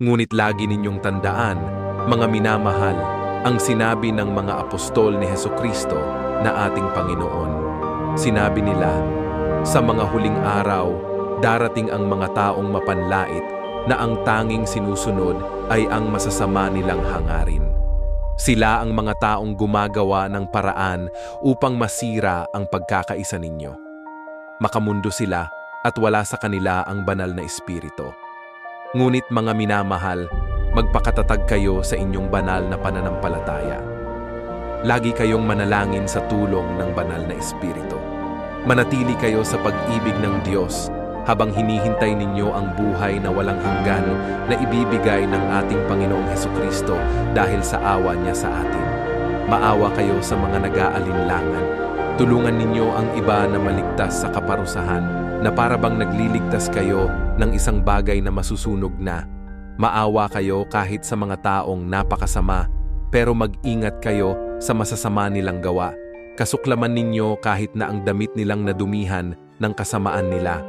Ngunit lagi ninyong tandaan, mga minamahal, ang sinabi ng mga apostol ni Hesukristo na ating Panginoon. Sinabi nila, sa mga huling araw, darating ang mga taong mapanlait na ang tanging sinusunod ay ang masasama nilang hangarin. Sila ang mga taong gumagawa ng paraan upang masira ang pagkakaisa ninyo. Makamundo sila at wala sa kanila ang banal na espiritu. Ngunit mga minamahal, magpakatatag kayo sa inyong banal na pananampalataya. Lagi kayong manalangin sa tulong ng banal na espiritu. Manatili kayo sa pag-ibig ng Diyos habang hinihintay ninyo ang buhay na walang hanggan na ibibigay ng ating Panginoong Hesukristo dahil sa awa niya sa atin. Maawa kayo sa mga nag-aalinlangan. Tulungan ninyo ang iba na maligtas sa kaparusahan na parabang nagliligtas kayo ng isang bagay na masusunog na. Maawa kayo kahit sa mga taong napakasama, pero mag-ingat kayo sa masasama nilang gawa. Kasuklaman ninyo kahit na ang damit nilang nadumihan ng kasamaan nila.